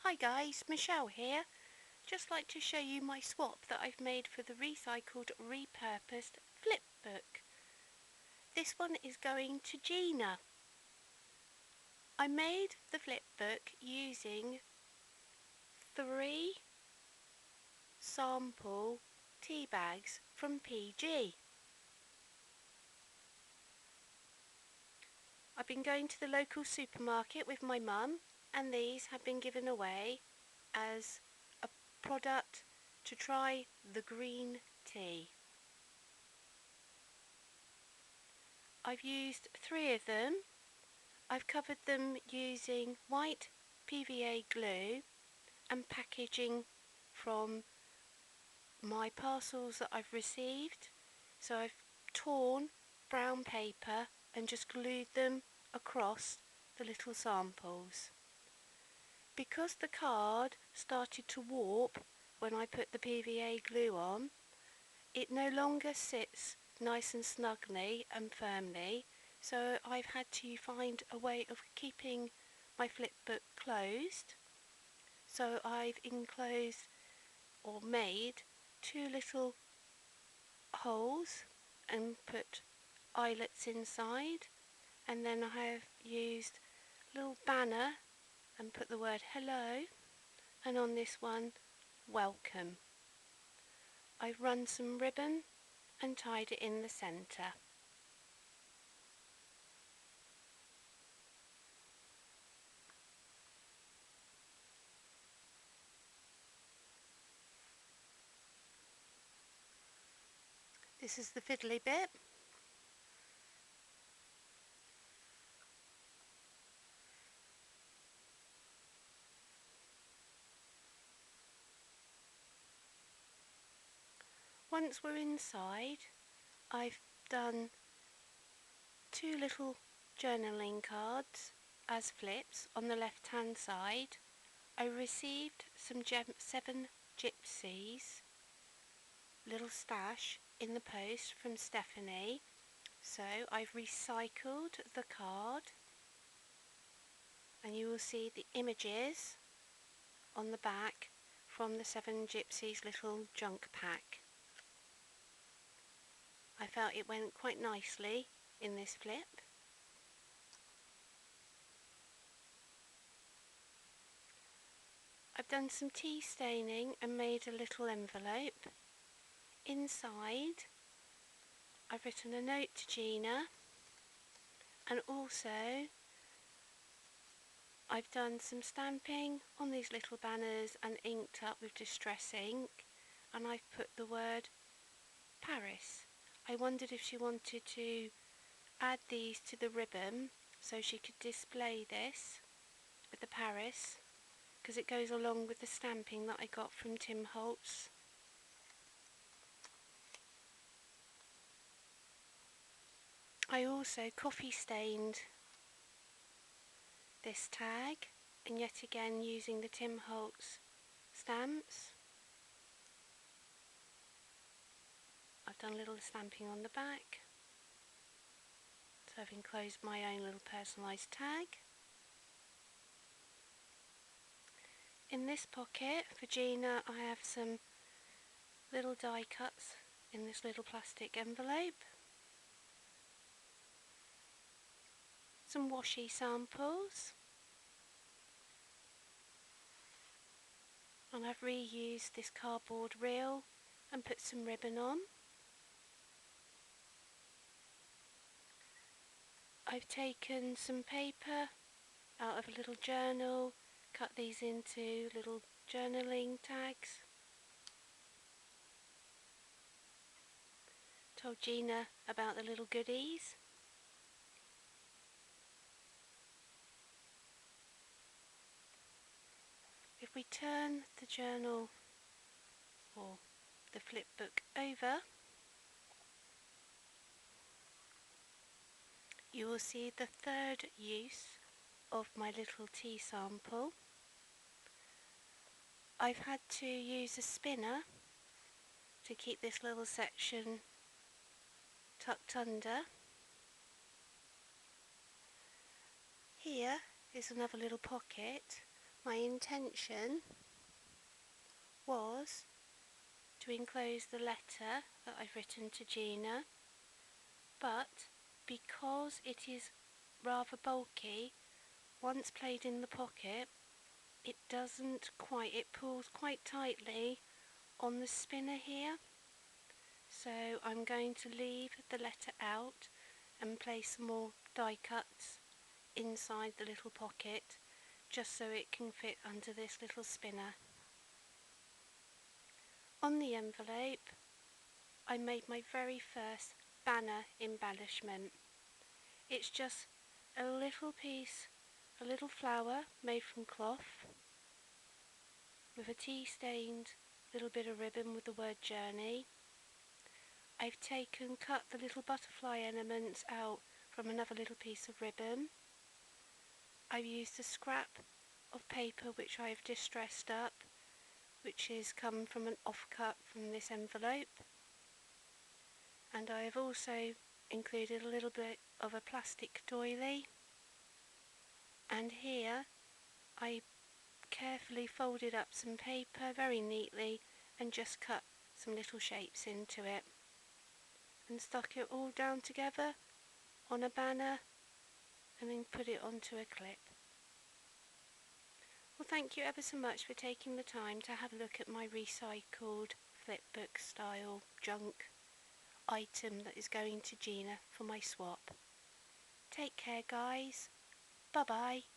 Hi guys, Michelle here. Just like to show you my swap that I've made for the recycled, repurposed flipbook. This one is going to Gina. I made the flipbook using 3 sample tea bags from PG. I've been going to the local supermarket with my mum, and these have been given away as a product to try the green tea. I've used 3 of them. I've covered them using white PVA glue and packaging from my parcels that I've received. So I've torn brown paper and just glued them across the little samples. Because the card started to warp when I put the PVA glue on, it no longer sits nice and snugly and firmly, so I've had to find a way of keeping my flipbook closed. So I've enclosed or made 2 little holes and put eyelets inside, and then I have used a little banner and put the word hello, and on this one, welcome. I've run some ribbon and tied it in the centre. This is the fiddly bit. Once we're inside, I've done 2 little journaling cards as flips on the left hand side. I received some 7 gypsies little stash in the post from Stephanie, so I've recycled the card, and you will see the images on the back from the 7 gypsies little junk pack. I felt it went quite nicely in this flip. I've done some tea staining and made a little envelope. Inside I've written a note to Gina, and also I've done some stamping on these little banners and inked up with distress ink, and I've put the word Paris. I wondered if she wanted to add these to the ribbon so she could display this with the Paris, because it goes along with the stamping that I got from Tim Holtz. I also coffee stained this tag, and yet again using the Tim Holtz stamps. I've done a little stamping on the back, so I've enclosed my own little personalised tag. In this pocket for Gina I have some little die cuts in this little plastic envelope, some washi samples, and I've reused this cardboard reel and put some ribbon on. I've taken some paper out of a little journal, cut these into little journaling tags. Told Gina about the little goodies. If we turn the journal or the flipbook over, you will see the 3rd use of my little tea sample. I've had to use a spinner to keep this little section tucked under. Here is another little pocket My intention was to enclose the letter that I've written to Gina, but because it is rather bulky, once played in the pocket, it pulls quite tightly on the spinner here. So I'm going to leave the letter out and place some more die cuts inside the little pocket, just so it can fit under this little spinner. On the envelope, I made my very first banner embellishment. It's just a little flower made from cloth with a tea-stained little bit of ribbon with the word journey. I've cut the little butterfly elements out from another little piece of ribbon. I've used a scrap of paper which I have distressed up, which has come from an offcut from this envelope. And I have also included a little bit of a plastic doily. And here I carefully folded up some paper very neatly and just cut some little shapes into it and stuck it all down together on a banner and then put it onto a clip. Well, thank you ever so much for taking the time to have a look at my recycled flipbook style junk item that is going to Gina for my swap. Take care, guys. Bye bye.